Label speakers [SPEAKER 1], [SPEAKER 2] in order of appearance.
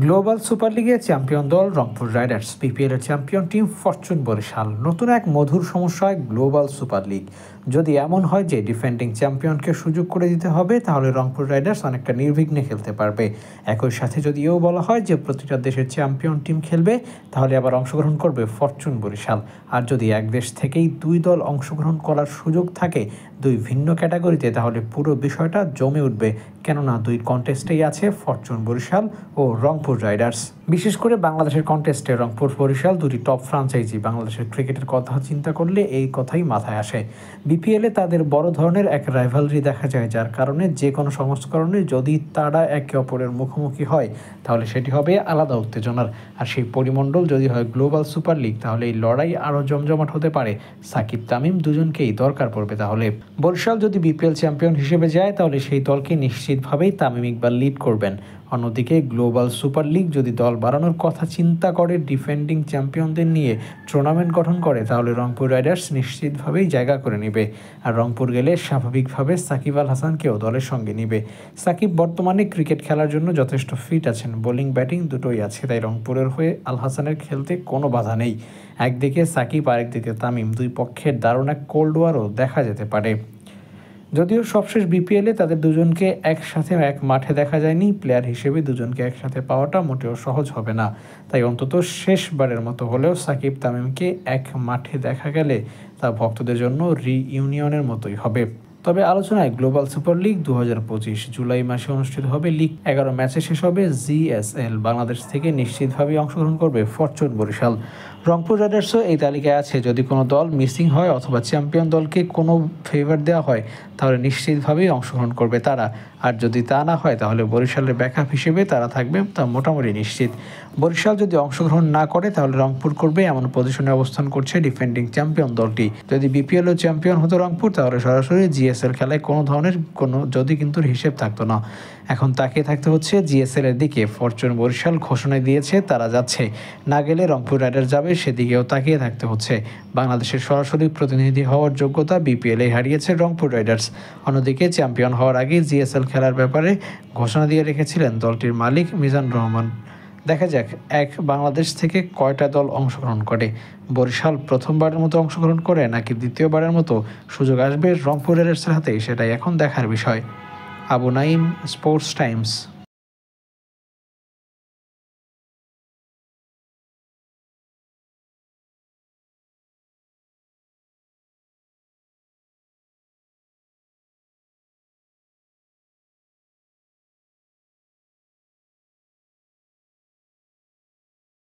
[SPEAKER 1] Global super লিগের champion দল Rangpur Riders, BPL এর চ্যাম্পিয়ন টিম ফরচুন বরিশাল। নতুন এক মধুর সমস্যায় গ্লোবাল সুপার লিগ। যদি এমন হয় যে ডিফেন্ডিং চ্যাম্পিয়নকে সুযোগ করে দিতে হবে, তাহলে রংপুর রাইডার্স অনেকটা নির্বিঘ্নে খেলতে পারবে। একই সাথে যদি এও বলা হয় যে প্রতিটা দেশের চ্যাম্পিয়ন টিম খেলবে, তাহলে আবার অংশগ্রহণ করবে ফরচুন বরিশাল। আর যদি এক দেশ থেকেই দুই দল অংশগ্রহণ করার সুযোগ থাকে দুই ভিন্ন ক্যাটাগরিতে, তাহলে পুরো বিষয়টা জমে উঠবে। কেননা দুই কন্টেস্টেই আছে ফরচুন বরিশাল ও রংপুর রাইডার্স। বিশেষ করে বাংলাদেশের কন্টেস্টে রংপুর বরিশাল দুটি টপ ফ্রাঞ্চাইজি। বাংলাদেশের ক্রিকেটের কথা চিন্তা করলে এই কথাই মাথায় আসে। বিপিএলে তাদের বড় ধরনের এক রাইভালরি দেখা যায়, যার কারণে যে কোনো সংস্করণে যদি তারা একে অপরের মুখোমুখি হয়, তাহলে সেটি হবে আলাদা উত্তেজনার। আর সেই পরিমণ্ডল যদি হয় গ্লোবাল সুপার লিগ, তাহলে এই লড়াই আরও জমজমাট হতে পারে। সাকিব তামিম দুজনকেই দরকার পড়বে। তাহলে বরিশাল যদি বিপিএল চ্যাম্পিয়ন হিসেবে যায়, তাহলে সেই দলকে নিশ্চিতভাবেই তামিম ইকবাল লিড করবেন। অন্যদিকে গ্লোবাল সুপার লিগ যদি দল বাড়ানোর কথা চিন্তা করে, ডিফেন্ডিং চ্যাম্পিয়নদের নিয়ে টুর্নামেন্ট গঠন করে, তাহলে রংপুর রাইডার্স নিশ্চিতভাবেই জায়গা করে নেবে। আর রংপুর গেলে স্বাভাবিকভাবে সাকিব আল হাসানকেও দলের সঙ্গে নেবে। সাকিব বর্তমানে ক্রিকেট খেলার জন্য যথেষ্ট ফিট আছেন, বোলিং ব্যাটিং দুটোই আছে। তাই রংপুরের হয়ে আল হাসানের খেলতে কোনো বাধা নেই। একদিকে সাকিব, আরেকদিকে তামিম, দুই পক্ষের দারুণ এক কোল্ড ওয়ারও দেখা যেতে পারে। যদিও সবশেষ বিপিএলে তাদের দুজনকে একসাথে এক মাঠে দেখা যায়নি, প্লেয়ার হিসেবে দুজনকে একসাথে পাওয়াটা মোটেও সহজ হবে না। তাই অন্তত শেষবারের মতো হলেও সাকিব তামিমকে এক মাঠে দেখা গেলে তা ভক্তদের জন্য রিইউনিয়নের মতোই হবে। তবে আলোচনায় গ্লোবাল সুপার লিগ 2025 জুলাই মাসে অনুষ্ঠিত হবে। লিগ 11 ম্যাচে শেষ হবে জিএসএল। বাংলাদেশ থেকে নিশ্চিতভাবে অংশগ্রহণ করবে ফরচুন বরিশাল। রংপুর রাইডার্সও এই তালিকায় আছে। যদি কোনো দল মিসিং হয় অথবা চ্যাম্পিয়ন দলকে কোনো ফেভার দেওয়া হয়, তাহলে নিশ্চিতভাবেই অংশগ্রহণ করবে তারা। আর যদি তা না হয়, তাহলে বরিশালের ব্যাকআপ হিসেবে তারা থাকবে, তা মোটামুটি নিশ্চিত। বরিশাল যদি অংশগ্রহণ না করে, তাহলে রংপুর করবে। এমন পজিশনে অবস্থান করছে ডিফেন্ডিং চ্যাম্পিয়ন দলটি। যদি বিপিএলও চ্যাম্পিয়ন হতো রংপুর, তাহলে সরাসরি জিএসএল খেলায় কোনো ধরনের যদি কিন্তু হিসেব থাকতো না। এখন তাকিয়ে থাকতে হচ্ছে জিএসএল এর দিকে। ফরচুন বরিশাল ঘোষণা দিয়েছে তারা যাচ্ছে, না গেলে রংপুর রাইডার্স যাবে, সেদিকেও তাকিয়ে থাকতে হচ্ছে। বাংলাদেশের সরাসরি প্রতিনিধি হওয়ার যোগ্যতা বিপিএলে হারিয়েছে রংপুর রাইডার্স। অন্যদিকে চ্যাম্পিয়ন হওয়ার আগে জিএসএল খেলার ব্যাপারে ঘোষণা দিয়ে রেখেছিলেন দলটির মালিক মিজানুর রহমান। দেখা যাক বাংলাদেশ থেকে কয়টা দল অংশগ্রহণ করে। বরিশাল প্রথমবারের মতো অংশগ্রহণ করে নাকি দ্বিতীয়বারের মতো সুযোগ আসবে রংপুর রাইডার্সের হাতে, সেটাই এখন দেখার বিষয়। Abu Naim, sports Times.